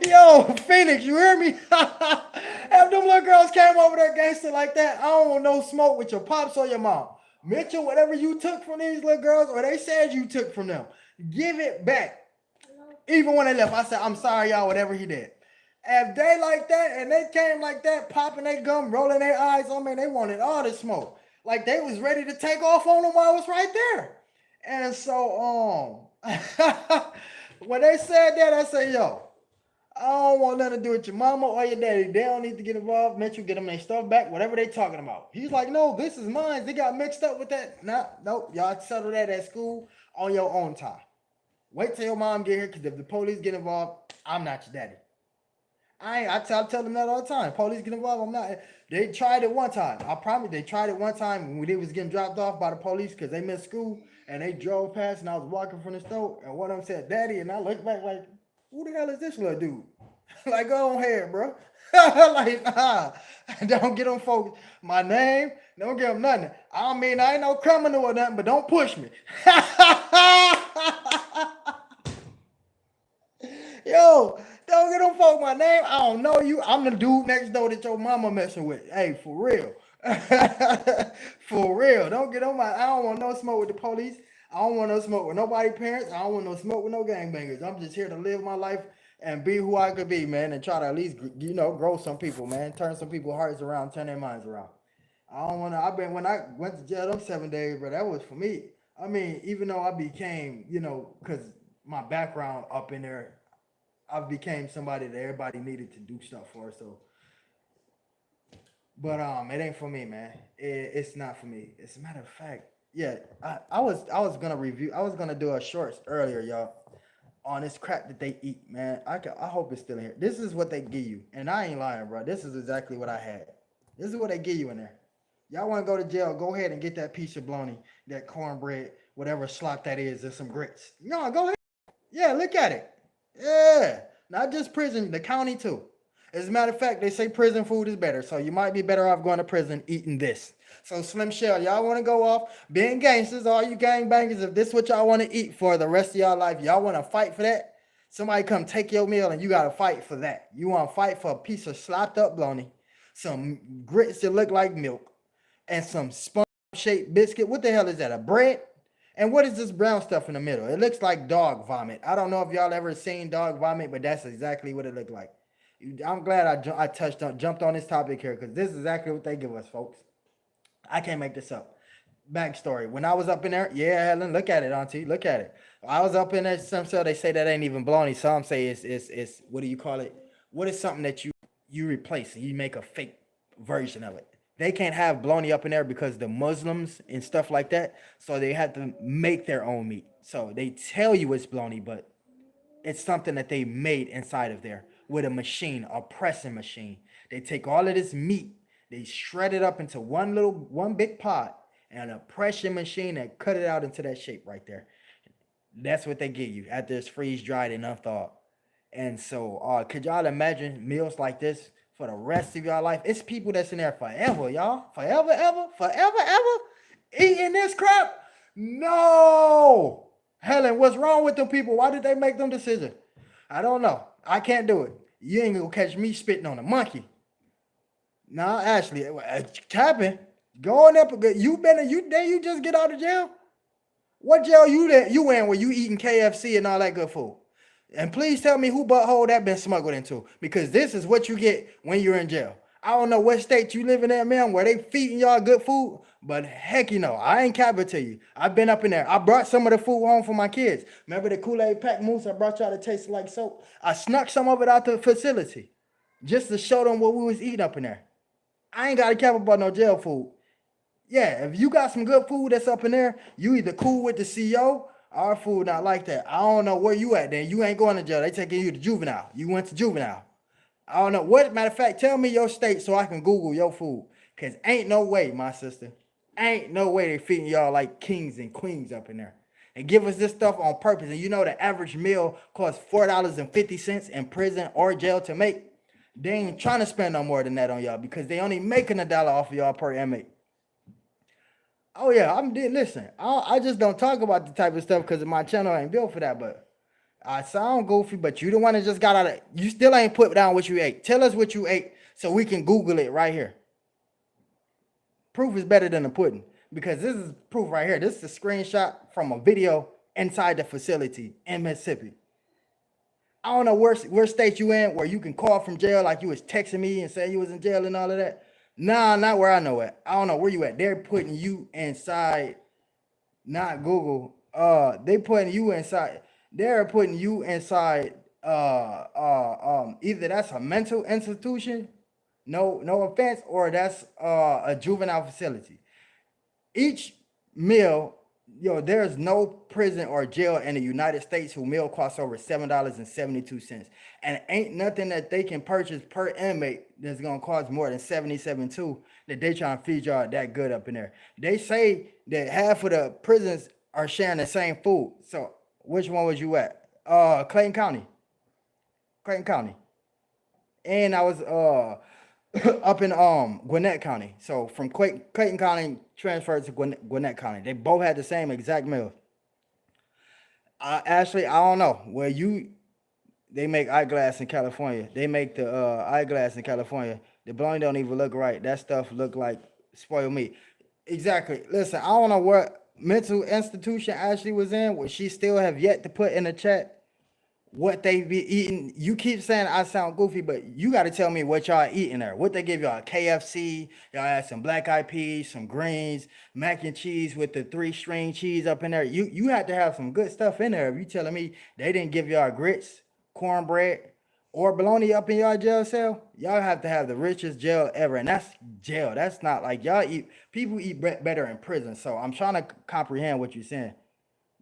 yo, Phoenix, you hear me? If them little girls came over there gangster like that, I don't want no smoke with your pops or your mom. Mitchell, whatever you took from these little girls, or they said you took from them, give it back. Even when they left, I said, I'm sorry, y'all, whatever he did. If they like that and they came like that, popping their gum, rolling their eyes on me, they wanted all the smoke. Like they was ready to take off on them while I was right there. And so when they said that, I said, yo, I don't want nothing to do with your mama or your daddy. They don't need to get involved. Mitchell, get them their stuff back, whatever they talking about. He's like, no, this is mine. They got mixed up with that. Nah, nope. Y'all settle that at school on your own time. Wait till your mom get here, because if the police get involved, I'm not your daddy. I tell them that all the time. Police get involved, I'm not. They tried it one time. I promise they tried it one time when they was getting dropped off by the police because they missed school and they drove past and I was walking from the store and one of them said, Daddy, and I looked back like, who the hell is this little dude? Like, go on ahead, bro. Like, nah, don't get them folks my name. Don't give them nothing. I mean, I ain't no criminal or nothing, but don't push me. Yo, don't get them folk my name. I don't know you. I'm the dude next door that your mama messing with. Hey, for real. For real. Don't get on my. I don't want no smoke with the police. I don't want no smoke with nobody parents. I don't want no smoke with no gangbangers. I'm just here to live my life and be who I could be, man, and try to at least grow some people, man, turn some people's hearts around, turn their minds around. I don't want to. I've been when I went to jail them 7 days, but that was for me. I mean, even though I became, because my background up in there, I became somebody that everybody needed to do stuff for. So, but it ain't for me, man. It's not for me. As a matter of fact, yeah, I was gonna review. I was gonna do a shorts earlier, y'all, on this crap that they eat, man. I hope it's still in here. This is what they give you, and I ain't lying, bro. This is exactly what I had. This is what they give you in there. Y'all want to go to jail? Go ahead and get that piece of bologna, that cornbread, whatever slop that is, and some grits. No, go ahead. Yeah, look at it. Yeah, not just prison, the county too. As a matter of fact, they say prison food is better, so you might be better off going to prison eating this. So Slim Shell, y'all want to go off being gangsters, all you gangbangers, if this is what y'all want to eat for the rest of y'all life, y'all want to fight for that? Somebody come take your meal and you got to fight for that. You want to fight for a piece of slopped up bologna, some grits that look like milk, and some sponge-shaped biscuit. What the hell is that, a bread? And what is this brown stuff in the middle? It looks like dog vomit. I don't know if y'all ever seen dog vomit, but that's exactly what it looked like. I'm glad I jumped on this topic here because this is exactly what they give us, folks. I can't make this up. Backstory: when I was up in there, yeah, Helen, look at it, Auntie, look at it. I was up in there. Some say they say that ain't even bologna. Some say it's what do you call it? What is something that you replace? You make a fake version of it. They can't have bologna up in there because the Muslims and stuff like that. So they have to make their own meat. So they tell you it's bologna, but it's something that they made inside of there with a machine, a pressing machine. They take all of this meat, they shred it up into one big pot, and a pressing machine that cut it out into that shape right there. That's what they give you after it's freeze dried and unthawed. And so, could y'all imagine meals like this for the rest of y'all life? It's people that's in there forever, y'all. Forever, ever, ever, eating this crap. No, Helen, what's wrong with them people? Why did they make them decisions? I don't know. I can't do it. You ain't gonna catch me spitting on a monkey. Nah, Ashley, tapping. Go on up. You been you then you just get out of jail? What jail you in where you eating KFC and all that good food? And please tell me who butthole that been smuggled into, because this is what you get when you're in jail. I don't know what state you live in there, man, where they feeding y'all good food, but heck, I ain't capping to you. I've been up in there. I brought some of the food home for my kids. Remember the Kool-Aid pack mousse I brought y'all that tasted like soap? I snuck some of it out the facility just to show them what we was eating up in there. I ain't got to cap about no jail food. Yeah, if you got some good food that's up in there, you either cool with the CEO. Our food not like that. I don't know where you at then. You ain't going to jail. They taking you to juvenile. You went to juvenile. I don't know. What matter of fact, tell me your state so I can Google your food. Cause ain't no way, my sister. Ain't no way they feeding y'all like kings and queens up in there. And give us this stuff on purpose. And you know the average meal costs $4.50 in prison or jail to make. They ain't trying to spend no more than that on y'all because they only making $1 off of y'all per inmate. Oh yeah, listen. I just don't talk about the type of stuff because my channel ain't built for that. But I sound goofy, but you the one that just got out of. You still ain't put down what you ate. Tell us what you ate so we can Google it right here. Proof is better than the pudding because this is proof right here. This is a screenshot from a video inside the facility in Mississippi. I don't know where state you in where you can call from jail like you was texting me and saying you was in jail and all of that. Nah, not where I know it. I don't know where you at. They're putting you inside, not Google. They putting you inside. They're putting you inside. Either that's a mental institution, no offense, or that's a juvenile facility. Each meal, there's no prison or jail in the United States who meal costs over $7.72, and ain't nothing that they can purchase per inmate that's gonna cost more than 77.2 that they trying to feed y'all that good up in there. They say that half of the prisons are sharing the same food. So which one was you at? Clayton County. Clayton County. And I was up in Gwinnett County. So from Clayton County transferred to Gwinnett County. They both had the same exact meal. Actually, I don't know. They make eyeglass in California. They make the eyeglass in California. The blowing don't even look right. That stuff look like spoiled meat. Exactly. Listen, I don't know what mental institution Ashley was in. What she still have yet to put in the chat what they be eating. You keep saying I sound goofy, but you got to tell me what y'all eating there. What they give y'all? KFC. Y'all had some black eyed peas, some greens, mac and cheese with the 3-string cheese up in there. You had to have some good stuff in there. If you telling me they didn't give y'all grits, cornbread, or bologna up in y'all jail cell, y'all have to have the richest jail ever. And that's jail. That's not like people eat better in prison. So I'm trying to comprehend what you're saying.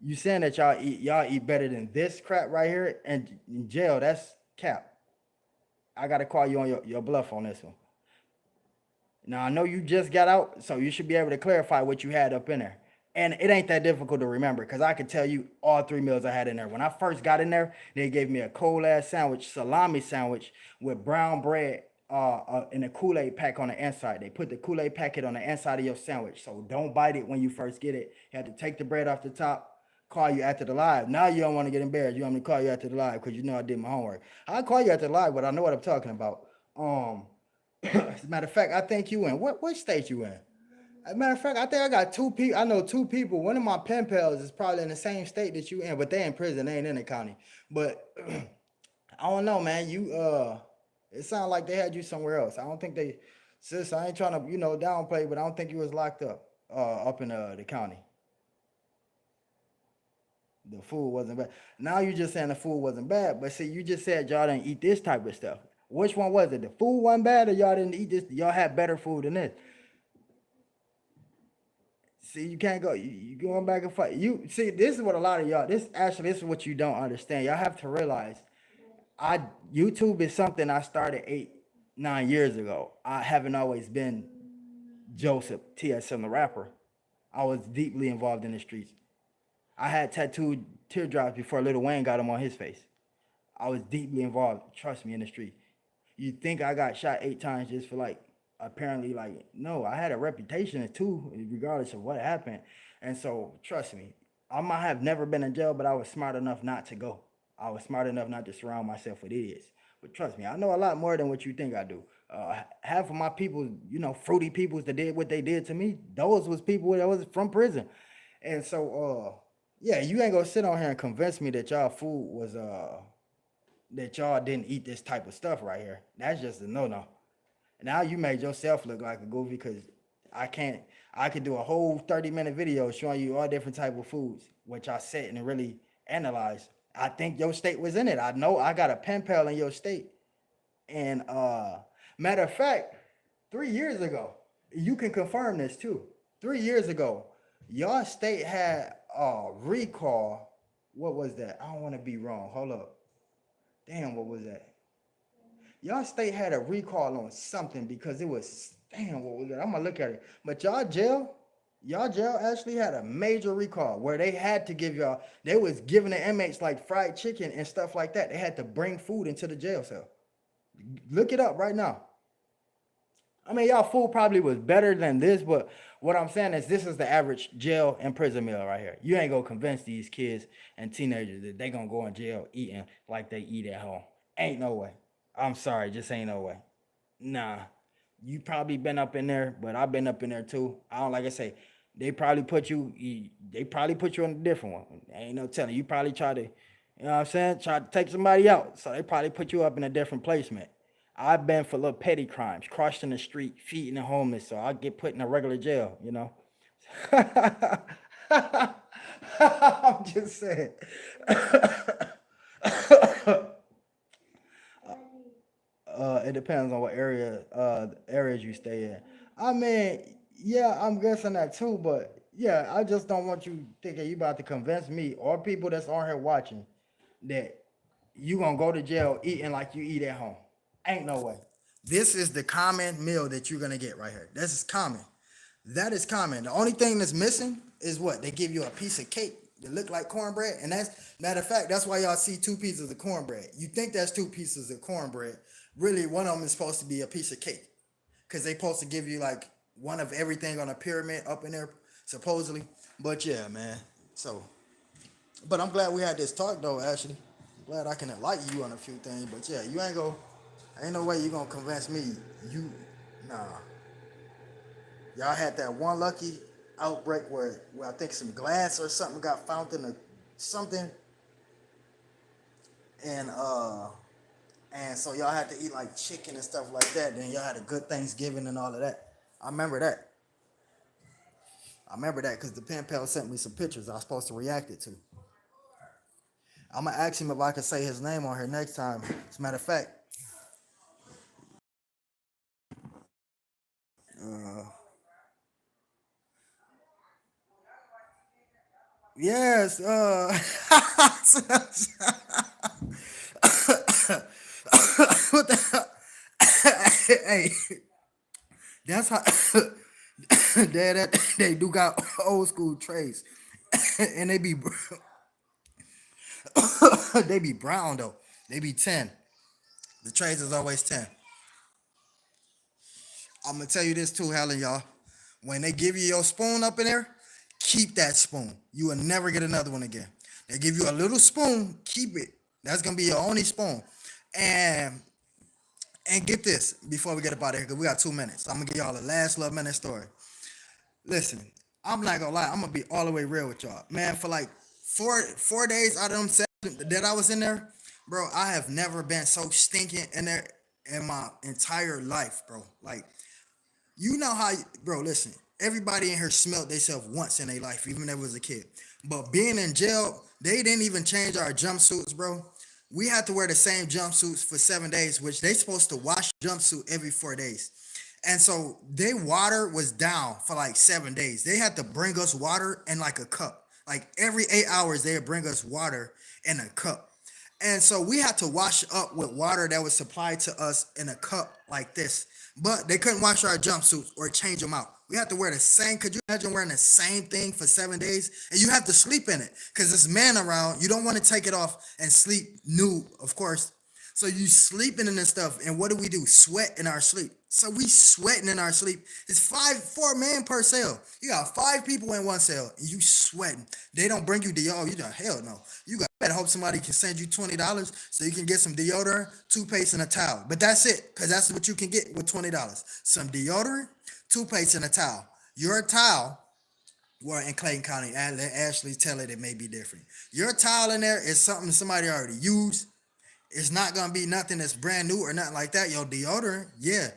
You saying that y'all eat better than this crap right here and in jail? That's cap. I gotta call you on your bluff on this one. Now I know you just got out, so you should be able to clarify what you had up in there. And it ain't that difficult to remember because I can tell you all 3 meals I had in there. When I first got in there, they gave me a cold ass sandwich, salami sandwich with brown bread and a Kool-Aid pack on the inside. They put the Kool-Aid packet on the inside of your sandwich. So don't bite it when you first get it. You have to take the bread off the top, call you after the live. Now you don't want to get embarrassed. You want me to call you after the live because you know I did my homework. I'll call you after the live, but I know what I'm talking about. As a matter of fact, I think you in. What state you in? As a matter of fact, I think I got 2 people. I know 2 people. One of my pen pals is probably in the same state that you in, but they in prison. They ain't in the county. But I don't know, man. It sounds like they had you somewhere else. I don't think they, sis. I ain't trying to downplay, but I don't think you was locked up in the county. The food wasn't bad. Now you just saying the food wasn't bad, but see, you just said y'all didn't eat this type of stuff. Which one was it? The food wasn't bad, or y'all didn't eat this? Y'all had better food than this. See, you can't go. You going back and fight. You see, this is what a lot of y'all. This is what you don't understand. Y'all have to realize. I YouTube is something I started 8, 9 years ago. I haven't always been Joseph TSM the rapper. I was deeply involved in the streets. I had tattooed teardrops before Lil Wayne got them on his face. I was deeply involved, trust me, in the street. You think I got shot 8 times just for apparently no, I had a reputation too, regardless of what happened. And so trust me. I might have never been in jail, but I was smart enough not to go. I was smart enough not to surround myself with idiots. But trust me, I know a lot more than what you think I do. Half of my people, fruity peoples that did what they did to me, those was people that was from prison. And so, yeah, you ain't gonna sit on here and convince me that y'all food was that y'all didn't eat this type of stuff right here. That's just a no no. Now you made yourself look like a goofy because I can't. I could do a whole 30-minute video showing you all different type of foods, which I sit and really analyze. I think your state was in it. I know I got a pen pal in your state. And matter of fact, 3 years ago, you can confirm this too. 3 years ago, your state had a recall. What was that? I don't want to be wrong. Hold up. Damn, what was that? Y'all state had a recall on something because it was damn what was it? I'm gonna look at it. But y'all jail actually had a major recall where they had to give y'all they was giving the inmates like fried chicken and stuff like that. They had to bring food into the jail cell. Look it up right now. I mean, y'all food probably was better than this, but what I'm saying is this is the average jail and prison meal right here. You ain't gonna convince these kids and teenagers that they gonna go in jail eating like they eat at home. Ain't no way. I'm sorry, just ain't no way. Nah, you probably been up in there, but I've been up in there too. I don't like I say, they probably put you on a different one. Ain't no telling. You probably try to, what I'm saying, try to take somebody out. So they probably put you up in a different placement. I've been for little petty crimes, crossing the street, feeding the homeless. So I get put in a regular jail. I'm just saying. It depends on what areas you stay in. I mean, yeah, I'm guessing that too, but yeah, I just don't want you thinking you about to convince me or people that's on here watching that you gonna go to jail eating like you eat at home. Ain't no way. This is the common meal that you're gonna get right here. This is common. That is common. The only thing that's missing is what? They give you a piece of cake that look like cornbread. And that's matter of fact, that's why y'all see two pieces of cornbread. You think that's two pieces of cornbread. Really, one of them is supposed to be a piece of cake. Cause they supposed to give you like one of everything on a pyramid up in there, supposedly. But yeah, man. So but I'm glad we had this talk though, Ashley. Glad I can enlighten you on a few things. But yeah, you ain't go ain't no way you gonna convince me. You nah. Y'all had that one lucky outbreak where I think some glass or something got found in the something, and so y'all had to eat like chicken and stuff like that. Then y'all had a good Thanksgiving and all of that. I remember that. I remember that because the pen pal sent me some pictures I was supposed to react it to. I'm gonna ask him if I can say his name on here next time. As a matter of fact, uh, yes. What the hell? Hey, that's how they do got old school trays, and they be brown though. They be 10. The trays is always 10. I'm gonna tell you this too, Helen, y'all. When they give you your spoon up in there, keep that spoon. You will never get another one again. They give you a little spoon, keep it. That's gonna be your only spoon. And get this before we get up out of here, because we got 2 minutes. I'm gonna give y'all the last little minute story. Listen, I'm not gonna lie, I'm gonna be all the way real with y'all. Man, for like four days out of them 7 that I was in there, bro, I have never been so stinking in there in my entire life, bro. Like, you know how, bro, listen, everybody in here smelled themselves once in their life, even if it was a kid. But being in jail, they didn't even change our jumpsuits, bro. We had to wear the same jumpsuits for 7 days, which they supposed to wash jumpsuit every 4 days. And so their water was down for like 7 days. They had to bring us water in like a cup. Like every 8 hours, they would bring us water in a cup. And so we had to wash up with water that was supplied to us in a cup like this. But they couldn't wash our jumpsuits or change them out. We had to wear the same. Could you imagine wearing the same thing for 7 days? And you have to sleep in it because there's man around. You don't want to take it off and sleep nude, of course. So you sleeping in this stuff, and what do? Sweat in our sleep. So we sweating in our sleep. It's 4 men per cell. You got 5 people in one cell, and you sweating. They don't bring you deodorant. You don't hell no. You got better hope somebody can send you $20 so you can get some deodorant, toothpaste, and a towel. But that's it, cause that's what you can get with $20. Some deodorant, toothpaste, and a towel. Your towel, well, in Clayton County, Ashley tell it may be different. Your towel in there is something somebody already used. It's not gonna be nothing that's brand new or nothing like that. Your deodorant, yeah.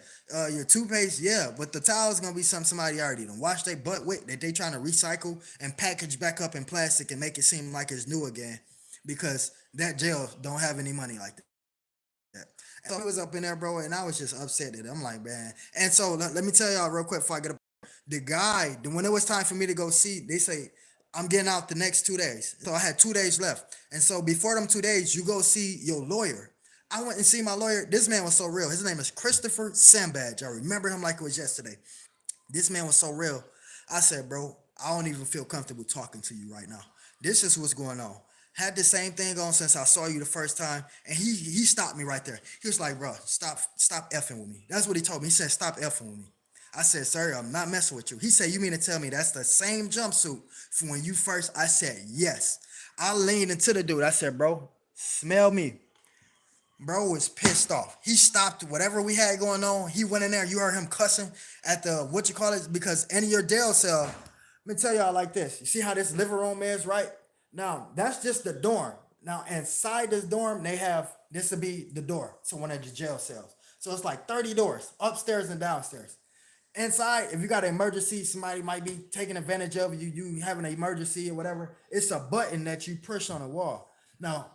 Your toothpaste, yeah. But the towel is gonna be something somebody already done washed their butt with that they trying to recycle and package back up in plastic and make it seem like it's new again, because that jail don't have any money like that. And so he was up in there, bro, and I was just upset that I'm like, man. And so let me tell y'all real quick before I get up. The guy, when it was time for me to go see, they say I'm getting out the next 2 days. So I had 2 days left. And so before them 2 days, you go see your lawyer. I went and see my lawyer. This man was so real. His name is Christopher Sandbadge. I remember him like it was yesterday. This man was so real. I said, bro, I don't even feel comfortable talking to you right now. This is what's going on. Had the same thing on since I saw you the first time, and he stopped me right there. He was like, bro, stop effing with me. That's what he told me. He said, stop effing with me. I said, sir, I'm not messing with you. He said, you mean to tell me that's the same jumpsuit from when you first? I said, yes. I leaned into the dude. I said, bro, smell me. Bro was pissed off. He stopped whatever we had going on. He went in there. You heard him cussing at the what you call it, because in your jail cell. Let me tell y'all like this. You see how this living room is, right? Now that's just the dorm. Now inside this dorm, they have this will be the door to one of the jail cells. So it's like 30 doors upstairs and downstairs. Inside, if you got an emergency, somebody might be taking advantage of you, you having an emergency or whatever, it's a button that you push on the wall. Now,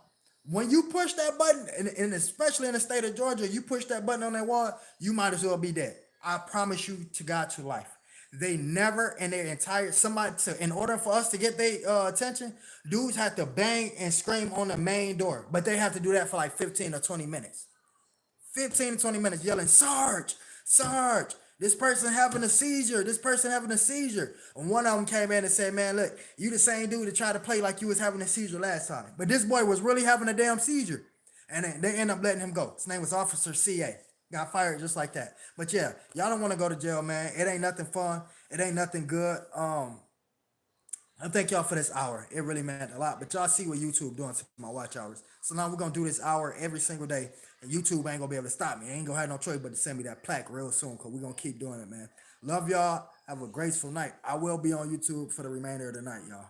when you push that button, and especially in the state of Georgia, you push that button on that wall, you might as well be dead. I promise you to God to life. They never in their entire somebody to in order for us to get their attention, dudes have to bang and scream on the main door, but they have to do that for like 15 or 20 minutes. 15 to 20 minutes yelling, Sarge, Sarge, this person having a seizure, this person having a seizure. And one of them came in and said, man, look, you the same dude that tried to play like you was having a seizure last time. But this boy was really having a damn seizure. And they end up letting him go. His name was Officer CA. Got fired just like that. But yeah, y'all don't want to go to jail, man. It ain't nothing fun. It ain't nothing good. I thank y'all for this hour. It really meant a lot. But y'all see what YouTube doing to my watch hours. So now we're gonna do this hour every single day. And YouTube ain't gonna be able to stop me. I ain't gonna have no choice but to send me that plaque real soon, because we're gonna keep doing it, man. Love y'all. Have a graceful night. I will be on YouTube for the remainder of the night, y'all.